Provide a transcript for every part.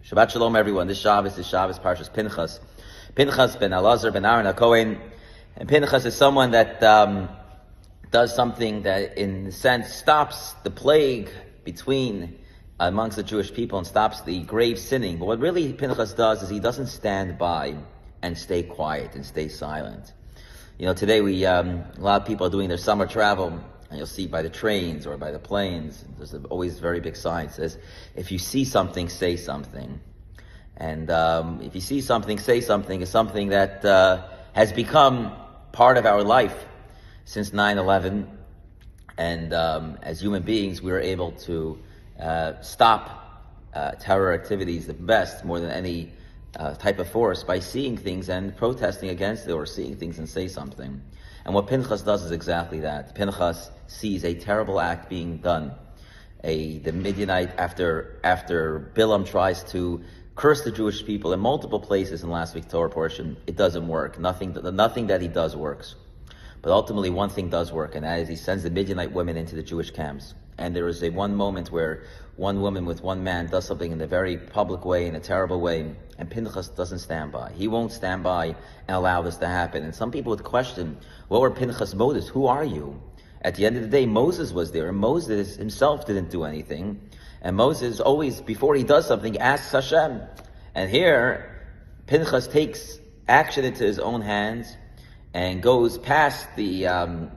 Shabbat Shalom, everyone. This Shabbos is Shabbos Parshat Pinchas. Pinchas ben Elazar ben Aaron HaKohen. And Pinchas is someone that does something that, in a sense, stops the plague amongst the Jewish people and stops the grave sinning. But what really Pinchas does is he doesn't stand by and stay quiet and stay silent. You know, today a lot of people are doing their summer travel, and you'll see by the trains or by the planes, there's always a very big sign that says, if you see something, say something. And if you see something, say something is something that has become part of our life since 9/11. And as human beings, we were able to stop terror activities the best, more than any type of force, by seeing things and protesting against it, or seeing things and say something. And what Pinchas does is exactly that. Pinchas sees a terrible act being done. The Midianite, after Bilam tries to curse the Jewish people in multiple places in last week's Torah portion, it doesn't work. Nothing that he does works. But ultimately, one thing does work, and that is he sends the Midianite women into the Jewish camps. And there is one moment where one woman with one man does something in a very public way, in a terrible way, and Pinchas doesn't stand by. He won't stand by and allow this to happen. And some people would question, what were Pinchas' motives? Who are you? At the end of the day, Moses was there, and Moses himself didn't do anything. And Moses always, before he does something, asks Hashem. And here, Pinchas takes action into his own hands and goes past the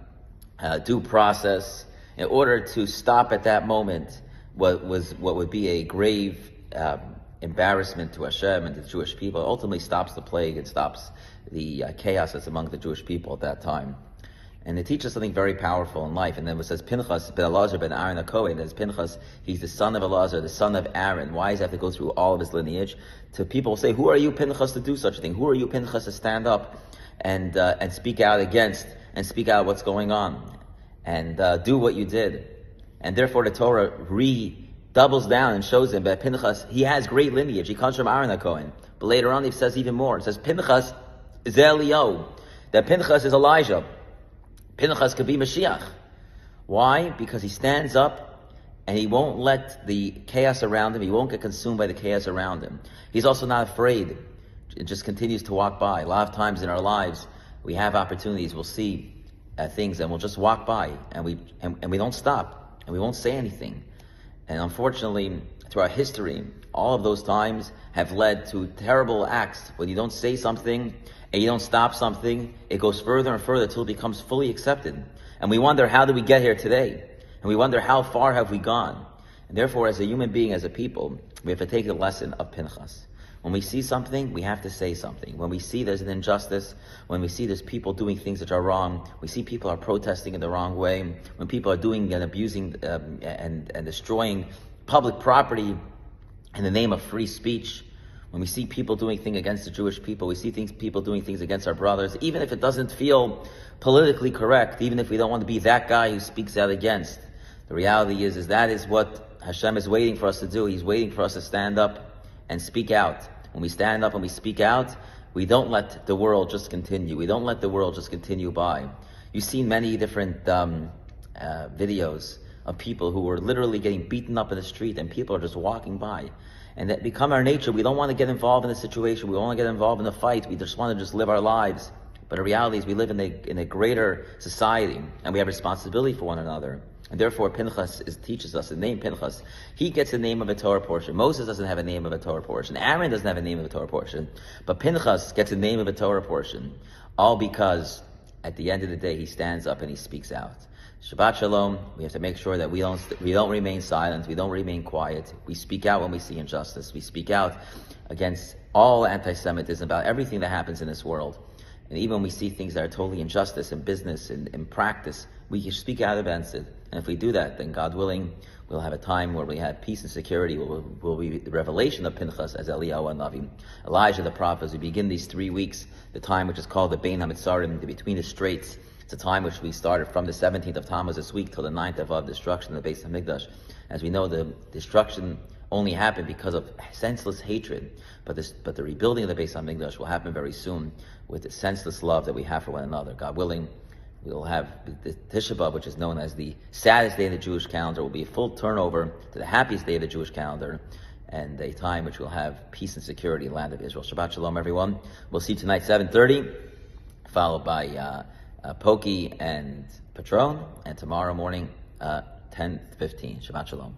due process in order to stop at that moment what would be a grave embarrassment to Hashem and to the Jewish people. It ultimately stops the plague and stops the chaos that's among the Jewish people at that time. And it teaches something very powerful in life. And then it says Pinchas ben Elazar ben Aaron HaKohen. As Pinchas, he's the son of Elazar, the son of Aaron. Why does he have to go through all of his lineage? To people say, who are you, Pinchas, to do such a thing? Who are you, Pinchas, to stand up and speak out against and speak out what's going on and do what you did? And therefore the Torah doubles down and shows him that Pinchas, he has great lineage. He comes from Aaron HaKohen. But later on, it says even more. It says Pinchas is Eliyahu. That Pinchas is Elijah. Pinchas could be Mashiach. Why? Because he stands up and he won't let the chaos around him, he won't get consumed by the chaos around him. He's also not afraid. It just continues to walk by. A lot of times in our lives, we have opportunities, we'll see things and we'll just walk by and we don't stop and we won't say anything. And unfortunately, throughout history, all of those times have led to terrible acts. When you don't say something and you don't stop something, it goes further and further until it becomes fully accepted. And we wonder, how did we get here today? And we wonder, how far have we gone? And therefore, as a human being, as a people, we have to take the lesson of Pinchas. When we see something, we have to say something. When we see there's an injustice, when we see there's people doing things that are wrong, we see people are protesting in the wrong way, when people are doing and abusing and destroying public property in the name of free speech, when we see people doing things against the Jewish people, we see people doing things against our brothers, even if it doesn't feel politically correct, even if we don't want to be that guy who speaks out against, the reality is that is what Hashem is waiting for us to do. He's waiting for us to stand up and speak out. When we stand up and we speak out, we don't let the world just continue. We don't let the world just continue by. You've seen many different videos of people who were literally getting beaten up in the street, and people are just walking by. And that become our nature. We don't want to get involved in the situation. We don't want to get involved in the fight. We just want to just live our lives. But the reality is we live in a greater society, and we have responsibility for one another. And therefore, Pinchas teaches us the name Pinchas. He gets the name of a Torah portion. Moses doesn't have a name of a Torah portion. Aaron doesn't have a name of a Torah portion. But Pinchas gets the name of a Torah portion. All because, at the end of the day, he stands up and he speaks out. Shabbat Shalom. We have to make sure that we don't remain silent. We don't remain quiet. We speak out when we see injustice. We speak out against all anti-Semitism, about everything that happens in this world. And even when we see things that are totally injustice in business, in practice, we can speak out against it. And if we do that, then God willing, we'll have a time where we have peace and security. Will be the revelation of Pinchas as Eliyahu and Navi. Elijah the prophet, as we begin these 3 weeks, the time which is called the Bein HaMitzarim, the between the straits. It's a time which we started from the 17th of Tammuz this week till the 9th of destruction of the Beis HaMikdash. As we know, the destruction only happened because of senseless hatred. But the rebuilding of the Beis HaMikdash will happen very soon with the senseless love that we have for one another. God willing, we will have the Tisha B'Av, which is known as the saddest day in the Jewish calendar, will be a full turnover to the happiest day of the Jewish calendar. and a time which will have peace and security in the land of Israel. Shabbat Shalom, everyone. We'll see you tonight, 7:30, followed by Pokey and Patron, and tomorrow morning, 10:15. Shabbat Shalom.